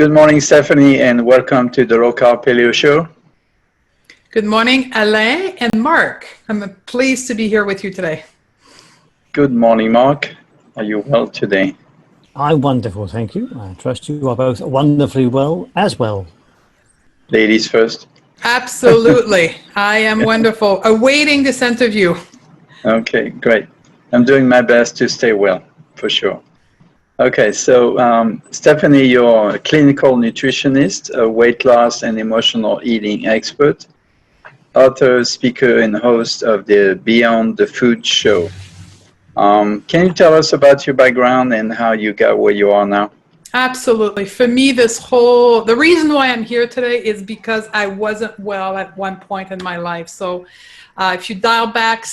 Good morning, Stephanie, and welcome to the Carb Paleo show. Good morning, Alain and Mark. I'm pleased to be here with you today. Good morning, Mark. Are you well today? I'm wonderful, thank you. I trust you are both wonderfully well as well. Ladies first. Absolutely. I am wonderful. Awaiting this interview. Okay, great. I'm doing my best to stay well, for sure. Okay, so Stephanie, you're a clinical nutritionist, a weight loss and emotional eating expert, author, speaker, and host of the Beyond the Food show. Can you tell us about your background and how you got where you are now? Absolutely. For me, the reason why I'm here today is because I wasn't well at one point in my life. So if you dial back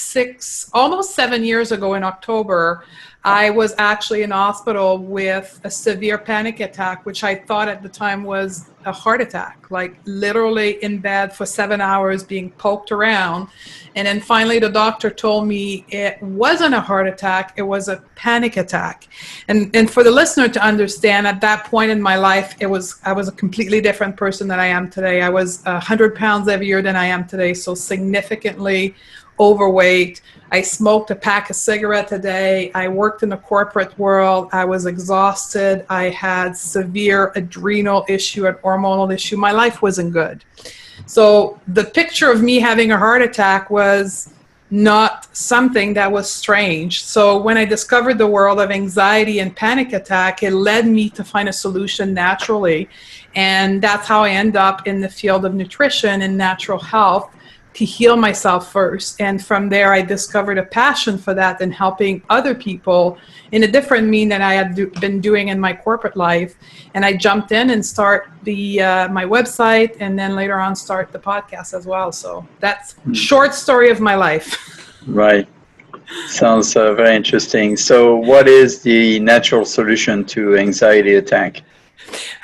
almost 7 years ago in October, I was actually in hospital with a severe panic attack, which I thought at the time was a heart attack, like literally in bed for 7 hours being poked around. And then finally the doctor told me it wasn't a heart attack, it was a panic attack. And for the listener to understand, at that point in my life, I was a completely different person than I am today. I was 100 pounds heavier than I am today, so significantly overweight. I smoked a pack of cigarettes a day. I worked in the corporate world. I was exhausted. I had severe adrenal issue and hormonal issue. My life wasn't good. So the picture of me having a heart attack was not something that was strange. So when I discovered the world of anxiety and panic attack, it led me to find a solution naturally. And that's how I end up in the field of nutrition and natural health, to heal myself first. And from there, I discovered a passion for that and helping other people in a different mean than I had been doing in my corporate life. And I jumped in and start my website, and then later on start the podcast as well. So that's short story of my life. Right. Sounds very interesting. So what is the natural solution to anxiety attack?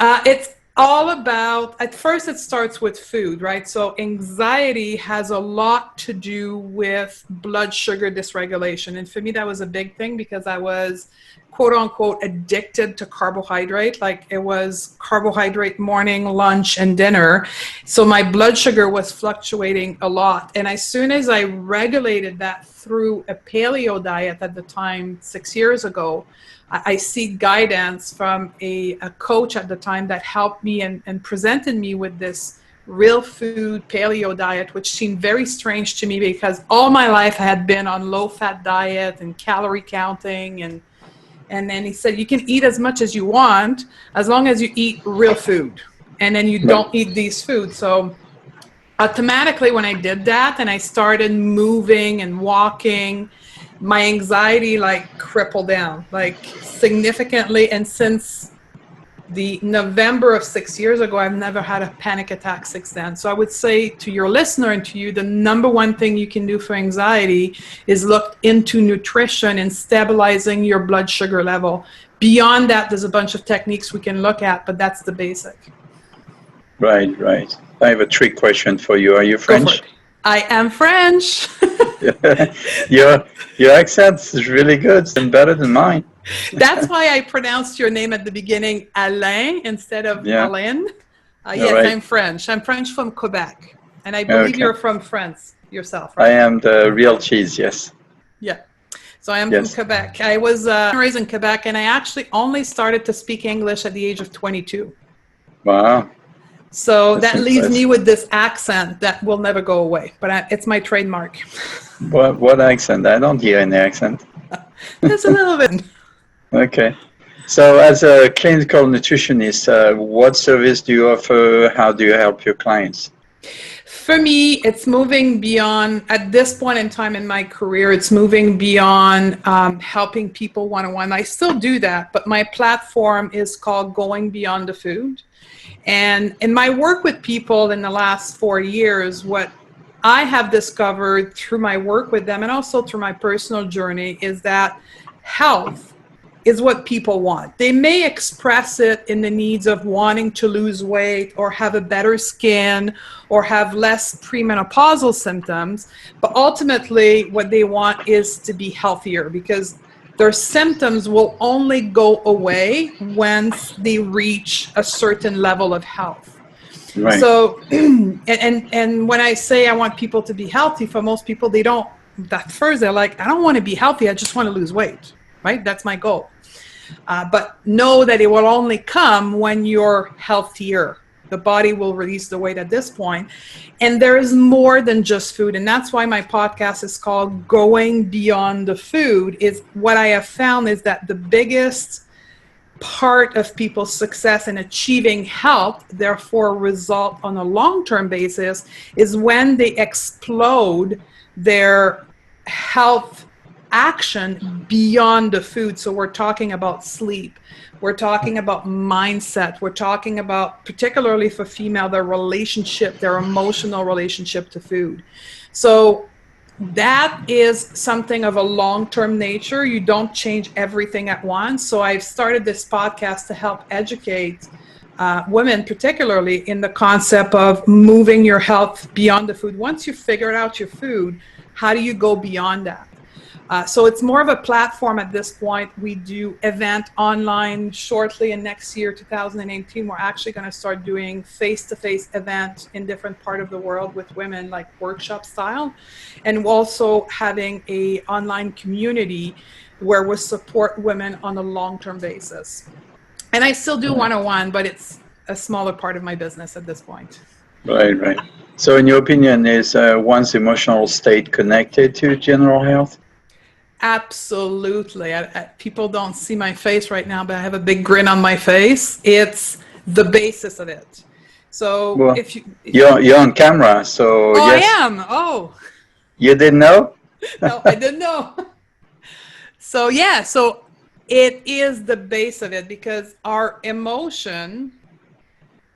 It's all about, at first it starts with food, right? So anxiety has a lot to do with blood sugar dysregulation. And for me, that was a big thing because I was quote unquote addicted to carbohydrate. Like it was carbohydrate morning, lunch, and dinner. So my blood sugar was fluctuating a lot. And as soon as I regulated that through a paleo diet at the time, 6 years ago, I seek guidance from a coach at the time that helped me and presented me with this real food paleo diet, which seemed very strange to me because all my life I had been on low fat diet and calorie counting. And then he said, you can eat as much as you want as long as you eat real food. And then you don't eat these foods. So automatically when I did that and I started moving and walking, my anxiety crippled down significantly. And since the November of 6 years ago, I've never had a panic attack since then. So I would say to your listener and to you, the number one thing you can do for anxiety is look into nutrition and stabilizing your blood sugar level. Beyond that, there's a bunch of techniques we can look at, but that's the basic. Right. I have a trick question for you. Are you French? I am French. Your accent is really good and better than mine. That's why I pronounced your name at the beginning Alain instead of Alain. Yes, right. I'm French. I'm French from Quebec. And I believe you're from France yourself, right? I am the real cheese, yes. Yeah. So I am from Quebec. I was raised in Quebec, and I actually only started to speak English at the age of 22. Wow. So that leaves me with this accent that will never go away, but it's my trademark. What accent? I don't hear any accent. Just a little bit. Okay. So as a clinical nutritionist, what service do you offer? How do you help your clients? For me, it's moving beyond, at this point in time in my career, it's moving beyond helping people one-on-one. I still do that, but my platform is called Going Beyond the Food. And in my work with people in the last 4 years, what I have discovered through my work with them and also through my personal journey is that health is what people want. They may express it in the needs of wanting to lose weight or have a better skin or have less premenopausal symptoms, but ultimately what they want is to be healthier, because their symptoms will only go away once they reach a certain level of health. Right. So, and when I say I want people to be healthy, for most people, they don't, at first they're like, I don't want to be healthy, I just want to lose weight, right? That's my goal. But know that it will only come when you're healthier. The body will release the weight at this point. And there is more than just food. And that's why my podcast is called Going Beyond the Food. Is what I have found is that the biggest part of people's success in achieving health, therefore result on a long-term basis, is when they explode their health action beyond the food. So we're talking about sleep. We're talking about mindset. We're talking about, particularly for female, their relationship, their emotional relationship to food. So that is something of a long-term nature. You don't change everything at once. So I've started this podcast to help educate women, particularly in the concept of moving your health beyond the food. Once you've figured out your food, how do you go beyond that? So it's more of a platform at this point. We do event online shortly, and next year, 2018, we're actually going to start doing face-to-face events in different parts of the world with women, like workshop style, and also having a online community where we support women on a long-term basis. And I still do one-on-one, but it's a smaller part of my business at this point. Right. So in your opinion, is one's emotional state connected to general health? Absolutely. People don't see my face right now, but I have a big grin on my face. It's the basis of it. So Well, if you're on camera, so yes. I am. Oh, You didn't know? no, I didn't know. So so it is the base of it, because our emotion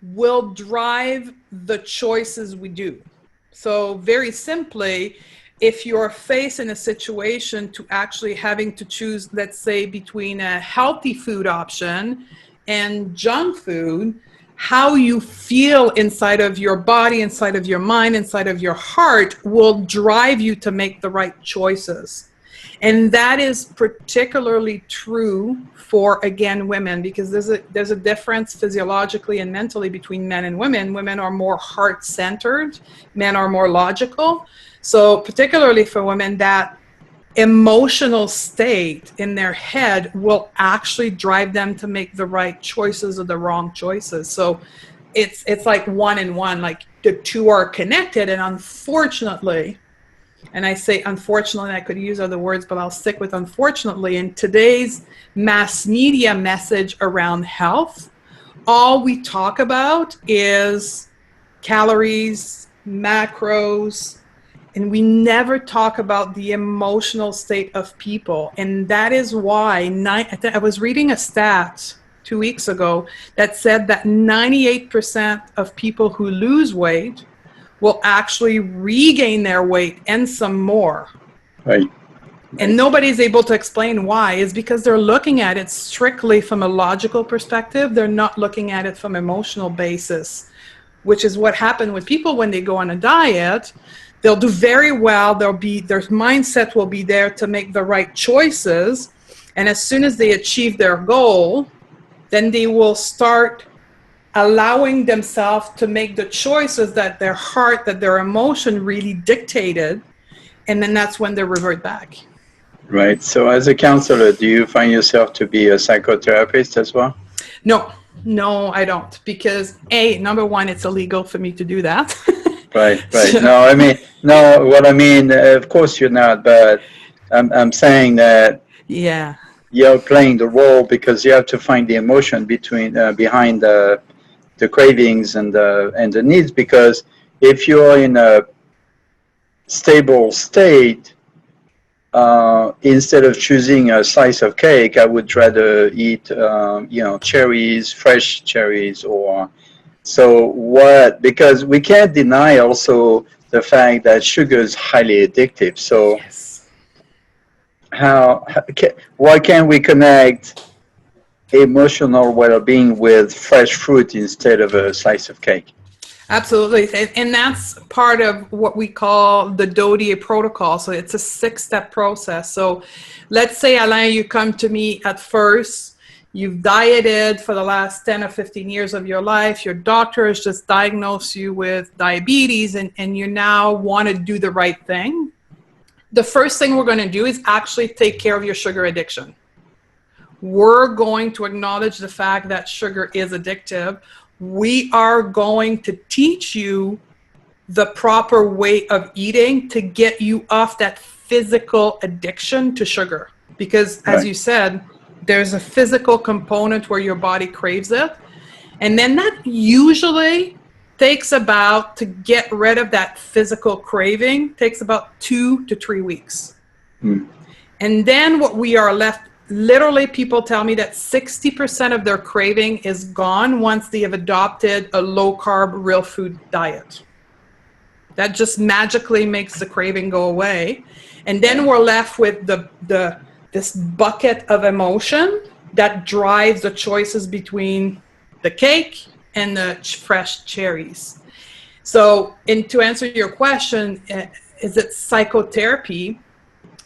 will drive the choices we do. So very simply, if you're faced in a situation to actually having to choose, let's say, between a healthy food option and junk food, how you feel inside of your body, inside of your mind, inside of your heart will drive you to make the right choices. And that is particularly true for, again, women, because there's a difference physiologically and mentally between men and women. Women are more heart-centered, men are more logical. So particularly for women, that emotional state in their head will actually drive them to make the right choices or the wrong choices. So it's like one and one, like the two are connected. And unfortunately, and I say unfortunately, I could use other words, but I'll stick with unfortunately, in today's mass media message around health, all we talk about is calories, macros, and we never talk about the emotional state of people. And that is why I was reading a stat 2 weeks ago that said that 98% of people who lose weight will actually regain their weight and some more. Right. And nobody's able to explain why. Is because they're looking at it strictly from a logical perspective. They're not looking at it from emotional basis, which is what happened with people when they go on a diet. They'll do very well. Their mindset will be there to make the right choices. And as soon as they achieve their goal, then they will start allowing themselves to make the choices that their heart, that their emotion really dictated. And then that's when they revert back. Right. So as a counselor, do you find yourself to be a psychotherapist as well? No, I don't. Because number one, it's illegal for me to do that. Right. What I mean, of course you're not, but I'm saying that you're playing the role because you have to find the emotion behind the cravings and the needs, because if you're in a stable state, instead of choosing a slice of cake, I would rather eat cherries, fresh cherries, or because we can't deny also the fact that sugar is highly addictive. So yes. Why can't we connect emotional well-being with fresh fruit instead of a slice of cake? Absolutely. And that's part of what we call the Dodier protocol. So it's a 6-step process. So let's say, Alain, you come to me at first, you've dieted for the last 10 or 15 years of your life. Your doctor has just diagnosed you with diabetes and you now want to do the right thing. The first thing we're going to do is actually take care of your sugar addiction. We're going to acknowledge the fact that sugar is addictive. We are going to teach you the proper way of eating to get you off that physical addiction to sugar. Because as you said, there's a physical component where your body craves it. And then that usually takes about, to get rid of that physical craving, takes about 2 to 3 weeks. And then what we are left, literally, people tell me that 60% of their craving is gone once they have adopted a low-carb, real food diet. That just magically makes the craving go away. And then we're left with this bucket of emotion that drives the choices between the cake and the fresh cherries. So, to answer your question, is it psychotherapy?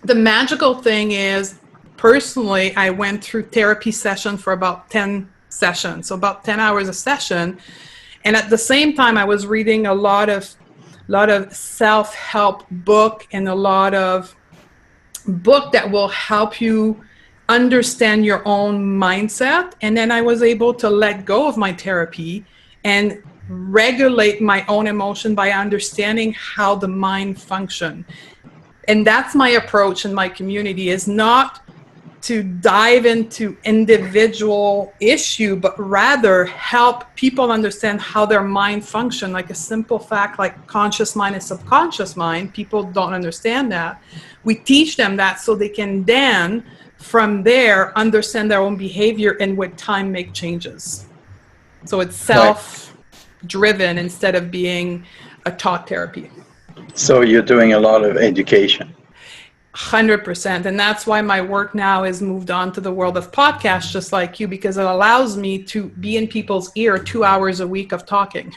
The magical thing is, personally, I went through therapy session for about 10 sessions, so about 10 hours a session. And at the same time, I was reading a lot of self-help book and a lot of book that will help you understand your own mindset. And then I was able to let go of my therapy and regulate my own emotion by understanding how the mind functions. And that's my approach in my community, is not to dive into individual issue, but rather help people understand how their mind function. Like a simple fact, like conscious mind and subconscious mind, people don't understand that. We teach them that so they can then, from there, understand their own behavior and with time make changes. So it's self-driven instead of being a taught therapy. So you're doing a lot of education. 100%. And that's why my work now is moved on to the world of podcasts, just like you, because it allows me to be in people's ear 2 hours a week of talking.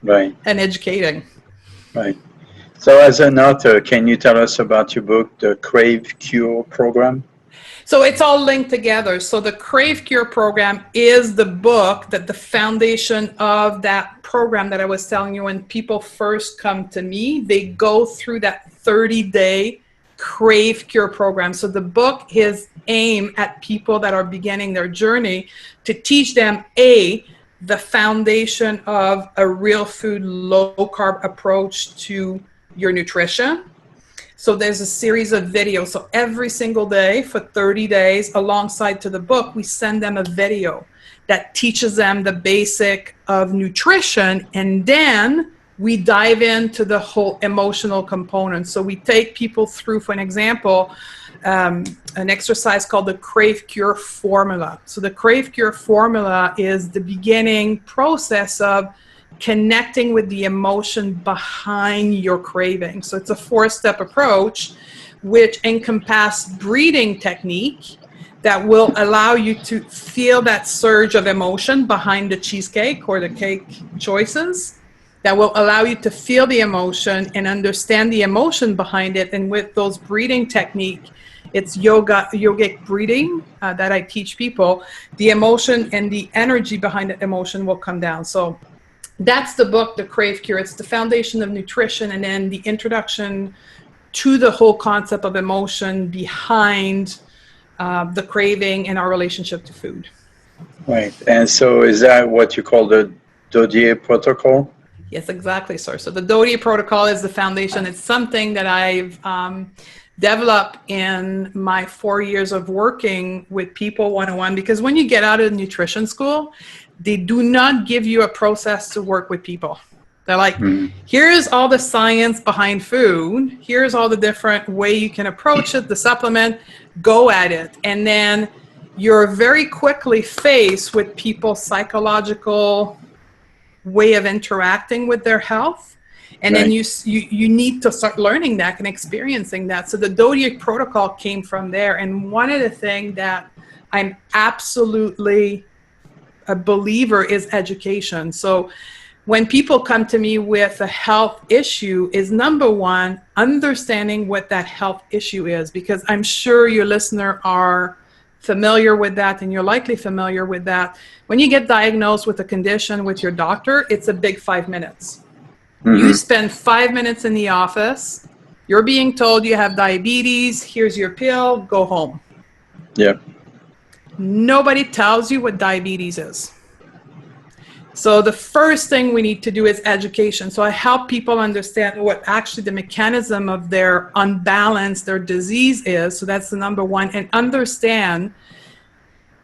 Right. And educating. Right. So as an author, can you tell us about your book, the Crave Cure program? So it's all linked together. So the Crave Cure program is the book, that the foundation of that program that I was telling you. When people first come to me, they go through that 30-day Crave Cure program. So the book is aimed at people that are beginning their journey to teach them the foundation of a real food, low carb approach to your nutrition. So there's a series of videos. So every single day for 30 days, alongside to the book, we send them a video that teaches them the basic of nutrition. And then we dive into the whole emotional component. So we take people through, for an example, an exercise called the Crave Cure formula. So the Crave Cure formula is the beginning process of connecting with the emotion behind your craving. So it's a 4-step approach which encompasses breathing technique that will allow you to feel that surge of emotion behind the cheesecake or the cake choices, that will allow you to feel the emotion and understand the emotion behind it. And with those breathing technique, it's yogic breathing that I teach people. The emotion and the energy behind the emotion will come down. So that's the book, The Crave Cure. It's the foundation of nutrition, and then the introduction to the whole concept of emotion behind the craving and our relationship to food. Right. And so is that what you call the Dodier protocol? Yes, exactly, sir. So the Dodier protocol is the foundation. It's something that I've developed in my 4 years of working with people one-on-one, because when you get out of nutrition school, they do not give you a process to work with people. They're like, here's all the science behind food. Here's all the different way you can approach it, the supplement, go at it. And then you're very quickly faced with people's psychological way of interacting with their health. And then you need to start learning that and experiencing that. So the Dodier protocol came from there. And one of the things that I'm absolutely a believer is education. So when people come to me with a health issue is, number one, understanding what that health issue is, because I'm sure your listener are familiar with that, and you're likely familiar with that. When you get diagnosed with a condition with your doctor, it's a big 5 minutes. You spend 5 minutes in the office, you're being told you have diabetes, here's your pill, go home. Yep. Nobody tells you what diabetes is. So the first thing we need to do is education. So I help people understand what actually the mechanism of their unbalance, their disease is. So that's the number one. And understand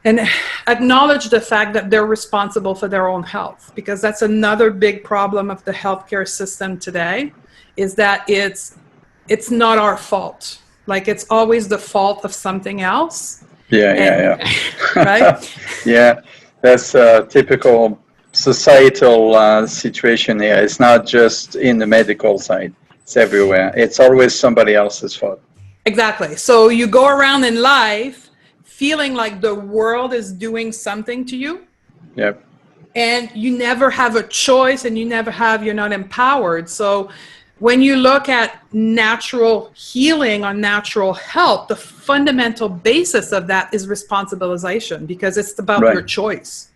and acknowledge the fact that they're responsible for their own health. Because that's another big problem of the healthcare system today, is that it's not our fault. Like, it's always the fault of something else. Yeah. Right? Yeah, that's a typical societal situation here. It's not just in the medical side. It's everywhere. It's always somebody else's fault. Exactly. So you go around in life feeling like the world is doing something to you. Yep. And you never have a choice, and you're not empowered. So when you look at natural healing or natural health, the fundamental basis of that is responsibilization, because it's about your choice.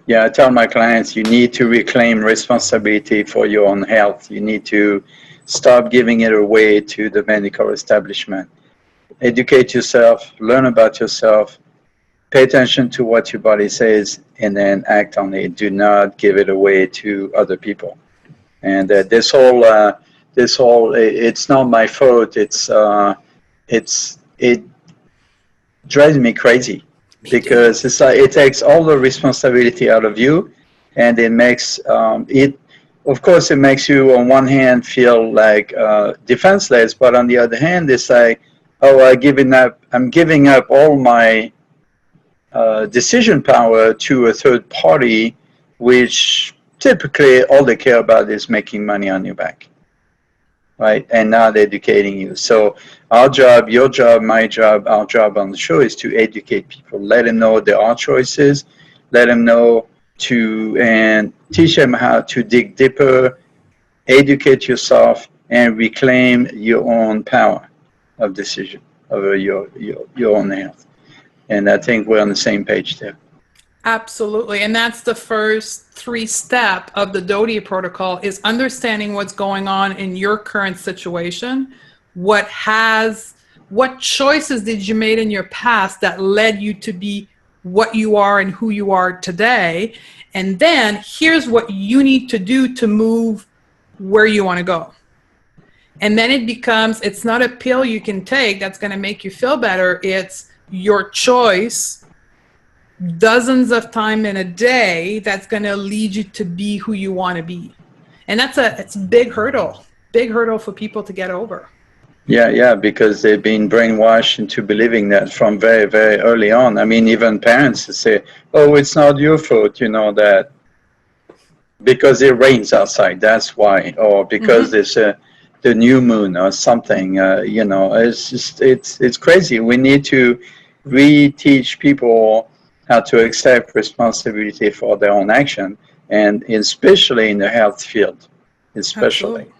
Yeah, I tell my clients, you need to reclaim responsibility for your own health. You need to stop giving it away to the medical establishment. Educate yourself, learn about yourself, pay attention to what your body says, and then act on it. Do not give it away to other people. And this whole, it's not my fault. It drives me crazy. Because it's like it takes all the responsibility out of you, and it makes of course, it makes you on one hand feel like defenseless, but on the other hand, it's like, oh, I'm giving up all my decision power to a third party, which typically all they care about is making money on your back, right? And not educating you. So our job, your job, my job, our job on the show is to educate people, let them know there are choices, let them know and teach them how to dig deeper, educate yourself, and reclaim your own power of decision over your own health. And I think we're on the same page there. Absolutely. And that's the first 3-step of the Dodier protocol, is understanding what's going on in your current situation. What choices did you make in your past that led you to be what you are and who you are today? And then here's what you need to do to move where you want to go. And then it becomes, it's not a pill you can take that's going to make you feel better. It's your choice, dozens of time in a day, that's going to lead you to be who you want to be. And it's a big hurdle for people to get over. Yeah, because they've been brainwashed into believing that from very, very early on. I mean, even parents say, oh, it's not your fault, that because it rains outside, that's why, or because there's the new moon or something, it's just, it's crazy. We need to reteach people how to accept responsibility for their own action, and especially in the health field, especially. Absolutely.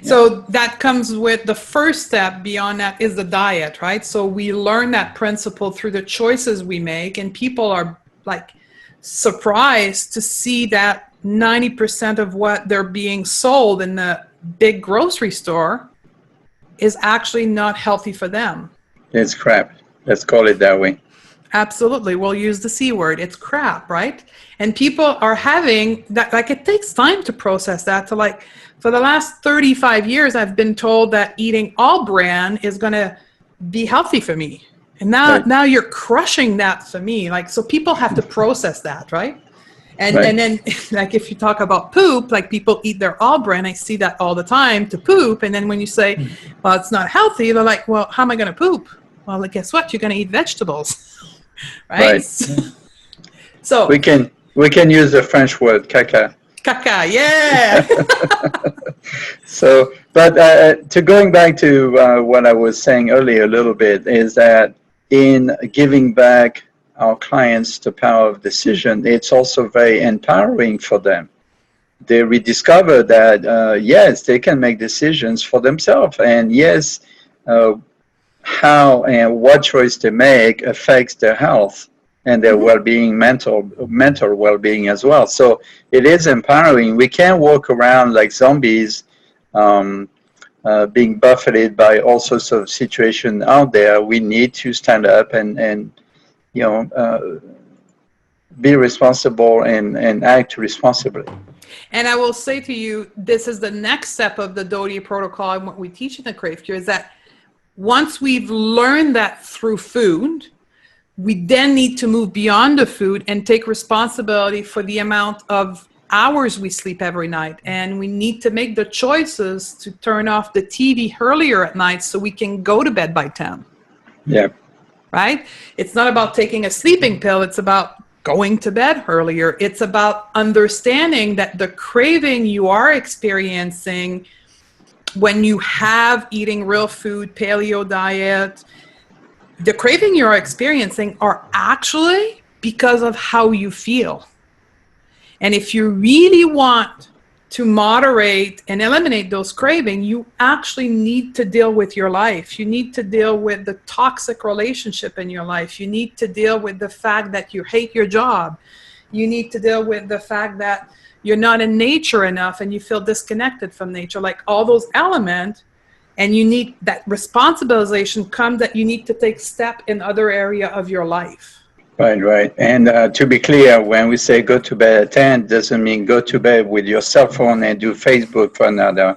So that comes with the first step. Beyond that is the diet, right? So we learn that principle through the choices we make, and people are like surprised to see that 90% of what they're being sold in the big grocery store is actually not healthy for them. It's crap. Let's call it that way. Absolutely. We'll use the C word. It's crap, right? And people are having that, like, it takes time to process that. To like, for the last 35 years, I've been told that eating all bran is going to be healthy for me. And now you're crushing that for me. Like, so people have to process that, right? And then, like, if you talk about poop, like, people eat their all bran. I see that all the time, to poop. And then when you say, well, it's not healthy, they're like, well, how am I going to poop? Well, guess what? You're going to eat vegetables, right? So we can use the French word caca. Caca, yeah. So, but to going back to what I was saying earlier a little bit, is that in giving back our clients the power of decision, it's also very empowering for them, they rediscover that, yes, they can make decisions for themselves. And yes, how and what choice they make affects their health and their well-being, mental well-being as well. So it is empowering. We can't walk around like zombies, being buffeted by all sorts of situations out there. We need to stand up and be responsible and act responsibly. And I will say to you, this is the next step of the Dodier protocol and what we teach in the Crave Cure is that once we've learned that through food, we then need to move beyond the food and take responsibility for the amount of hours we sleep every night. And we need to make the choices to turn off the TV earlier at night so we can go to bed by 10. Yeah. Right? It's not about taking a sleeping pill. It's about going to bed earlier. It's about understanding that the craving you are experiencing when you have eating real food, paleo diet, the craving you're experiencing are actually because of how you feel. And if you really want to moderate and eliminate those cravings, you actually need to deal with your life. You need to deal with the toxic relationship in your life. You need to deal with the fact that you hate your job. You need to deal with the fact that you're not in nature enough and you feel disconnected from nature, like all those elements. And you need that responsibilization come that you need to take step in other area of your life. Right. And to be clear, when we say go to bed at 10, doesn't mean go to bed with your cell phone and do Facebook for another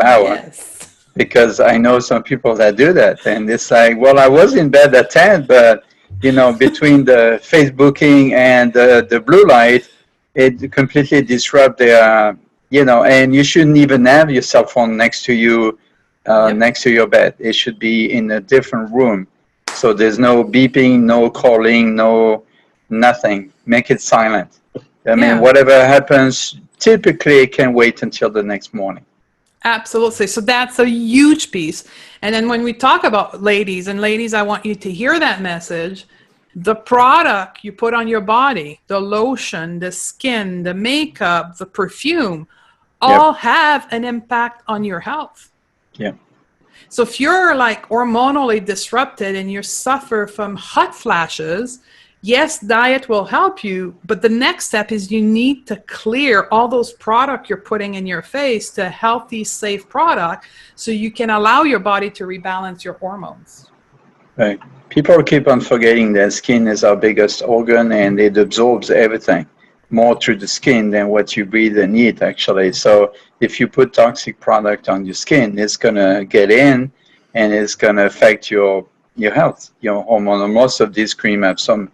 hour. Yes. Because I know some people that do that. And it's like, well, I was in bed at 10, but, between the Facebooking and the blue light, it completely disrupts their, and you shouldn't even have your cell phone next to you, next to your bed. It should be in a different room. So there's no beeping, no calling, no nothing. Make it silent. I mean, whatever happens, typically it can wait until the next morning. Absolutely. So that's a huge piece. And then when we talk about ladies, I want you to hear that message. The product you put on your body, the lotion, the skin, the makeup, the perfume, all have an impact on your health. Yeah. So if you're like hormonally disrupted and you suffer from hot flashes, yes, diet will help you, but the next step is you need to clear all those products you're putting in your face to healthy, safe product so you can allow your body to rebalance your hormones. Right. People keep on forgetting that skin is our biggest organ and it absorbs everything more through the skin than what you breathe and eat, actually. So if you put toxic product on your skin, it's going to get in and it's going to affect your health, your hormone. Most of these cream have some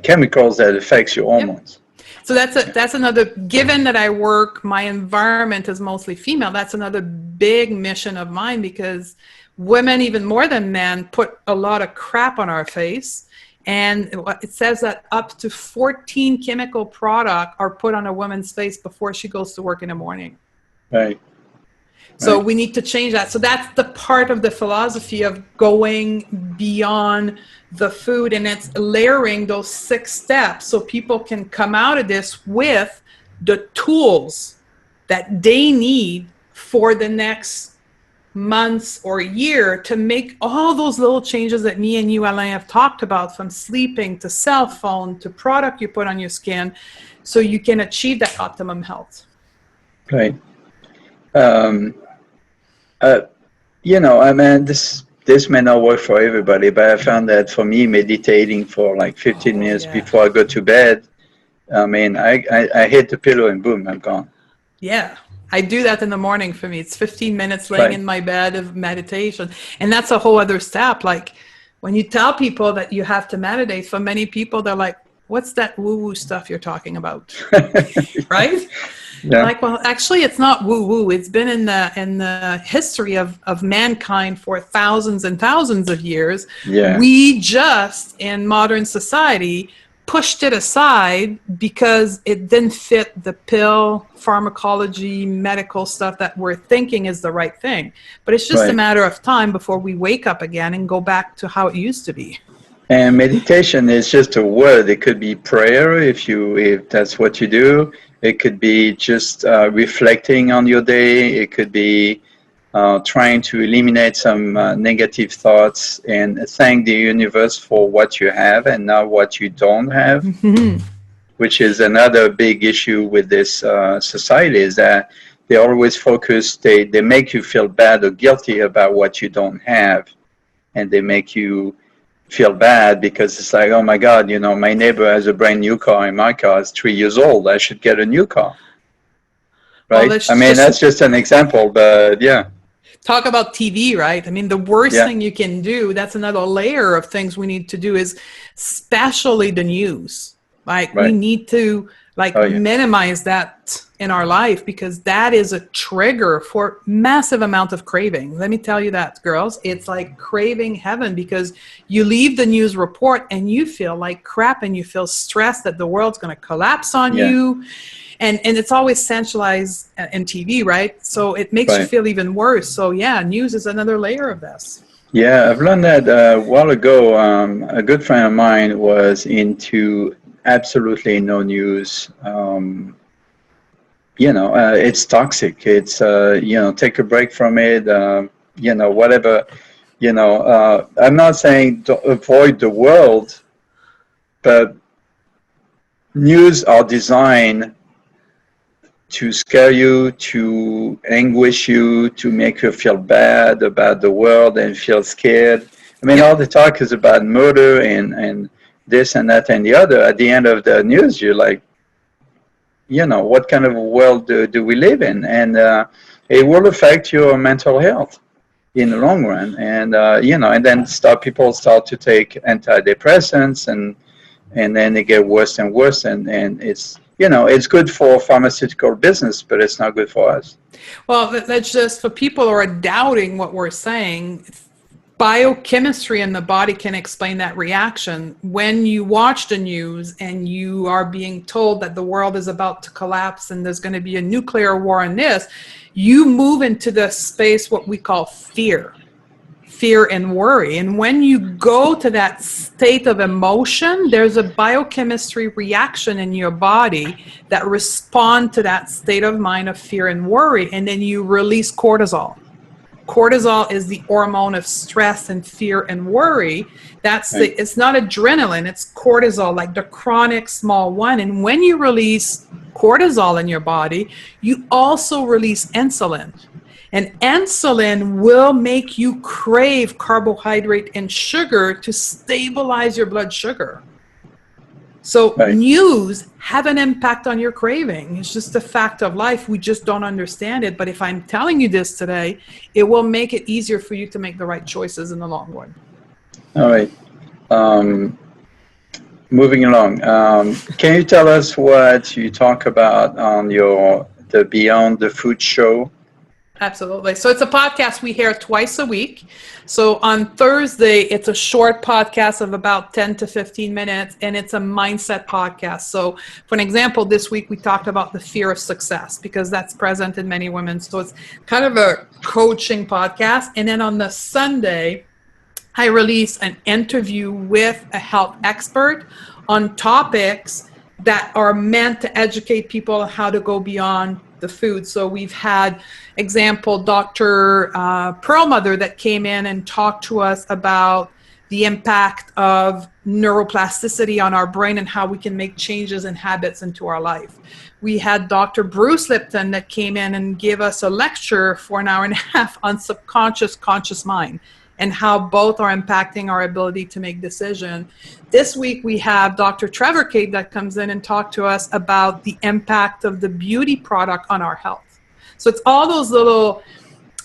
chemicals that affects your hormones. So that's another, given that I work, my environment is mostly female, that's another big mission of mine because women, even more than men, put a lot of crap on our face. And it says that up to 14 chemical products are put on a woman's face before she goes to work in the morning. Right. So we need to change that. So that's the part of the philosophy of going beyond the food, and it's layering those 6 steps so people can come out of this with the tools that they need for the next months or year to make all those little changes that me and you, Alain, have talked about, from sleeping to cell phone to product you put on your skin, so you can achieve that optimum health. Right. I mean, this may not work for everybody, but I found that for me, meditating for like 15 minutes before I go to bed, I mean, I hit the pillow and boom, I'm gone. Yeah. I do that in the morning for me. It's 15 minutes laying in my bed of meditation. And that's a whole other step. Like when you tell people that you have to meditate, for many people, they're like, what's that woo-woo stuff you're talking about? Right? Yeah. Like, well, actually, it's not woo-woo. It's been in the history of mankind for thousands and thousands of years. Yeah. We just, in modern society, pushed it aside because it didn't fit the pill, pharmacology, medical stuff that we're thinking is the right thing. But it's just a matter of time before we wake up again and go back to how it used to be. And meditation is just a word. It could be prayer if that's what you do. It could be just reflecting on your day. It could be trying to eliminate some negative thoughts and thank the universe for what you have and not what you don't have, which is another big issue with this society, is that they always focus, they make you feel bad or guilty about what you don't have, and they make you feel bad because it's like, oh my God, my neighbor has a brand new car and my car is 3 years old. I should get a new car. Right? Well, that's just an example, but yeah. Talk about TV, right? I mean, the worst thing you can do, that's another layer of things we need to do, is especially the news. Like, we need to minimize that in our life, because that is a trigger for massive amount of craving. Let me tell you that, girls. It's like craving heaven, because you leave the news report and you feel like crap and you feel stressed that the world's going to collapse on you. And it's always centralized in TV, right? So it makes you feel even worse. So yeah, news is another layer of this. Yeah, I've learned that a while ago. A good friend of mine was into absolutely no news. It's toxic. It's, take a break from it, whatever, I'm not saying to avoid the world, but news are designed to scare you, to anguish you, to make you feel bad about the world and feel scared. I mean, all the talk is about murder and this and that and the other. At the end of the news, you're like, what kind of a world do we live in? And it will affect your mental health in the long run. And, and then people start to take antidepressants, and then they get worse and worse. And it's, it's good for pharmaceutical business, but it's not good for us. Well, that's just for people who are doubting what we're saying. Biochemistry in the body can explain that reaction. When you watch the news and you are being told that the world is about to collapse and there's going to be a nuclear war in this, you move into the space what we call fear and worry. And when you go to that state of emotion, there's a biochemistry reaction in your body that respond to that state of mind of fear and worry. And then you release cortisol. Cortisol is the hormone of stress and fear and worry. It's not adrenaline, it's cortisol, like the chronic small one. And when you release cortisol in your body, you also release insulin. And insulin will make you crave carbohydrate and sugar to stabilize your blood sugar. So news have an impact on your craving. It's just a fact of life. We just don't understand it. But if I'm telling you this today, it will make it easier for you to make the right choices in the long run. All right. Moving along. Can you tell us what you talk about on the Beyond the Food show? Absolutely. So it's a podcast we hear twice a week. So on Thursday, it's a short podcast of about 10 to 15 minutes, and it's a mindset podcast. So for an example, this week we talked about the fear of success, because that's present in many women. So it's kind of a coaching podcast. And then on the Sunday, I release an interview with a health expert on topics that are meant to educate people on how to go beyond the food. So we've had example Dr. Perlmuther that came in and talked to us about the impact of neuroplasticity on our brain and how we can make changes and habits into our life. We had Dr. Bruce Lipton that came in and gave us a lecture for an hour and a half on subconscious, conscious mind, and how both are impacting our ability to make decisions. This week we have Dr. Trevor Cade that comes in and talk to us about the impact of the beauty product on our health. So it's all those little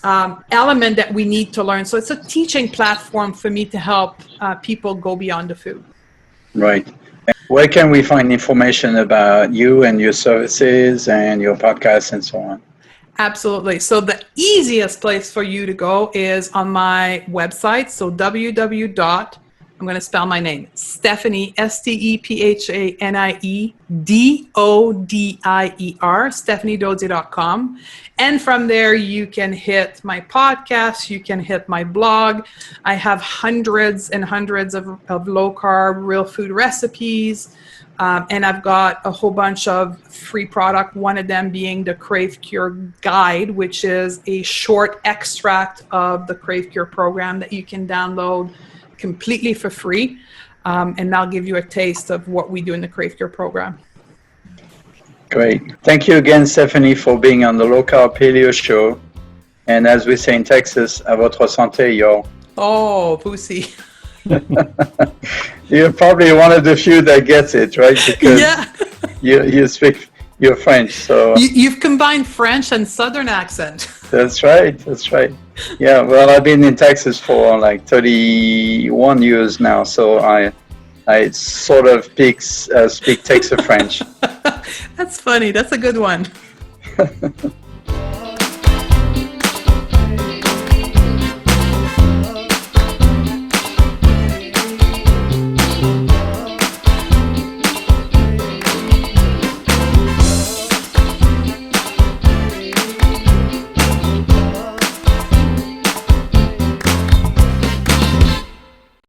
elements that we need to learn. So it's a teaching platform for me to help people go beyond the food. Right. Where can we find information about you and your services and your podcasts and so on? Absolutely. So the easiest place for you to go is on my website. So www.paleo I'm going to spell my name. Stephanie, StephanieDodier, StephanieDodier.com. And from there, you can hit my podcast, you can hit my blog. I have hundreds and hundreds of low carb, real food recipes. And I've got a whole bunch of free product, one of them being the Crave Cure Guide, which is a short extract of the Crave Cure program that you can download completely for free. And I'll give you a taste of what we do in the Crave Cure program. Great. Thank you again, Stephanie, for being on the Low Carb Paleo Show. And as we say in Texas, à votre santé, yo. Oh, pussy. You're probably one of the few that gets it, right? Because yeah. you're French, so you've combined French and Southern accent. That's right. Yeah, well, I've been in Texas for like 31 years now, so I sort of speak Texas French. That's funny. That's a good one.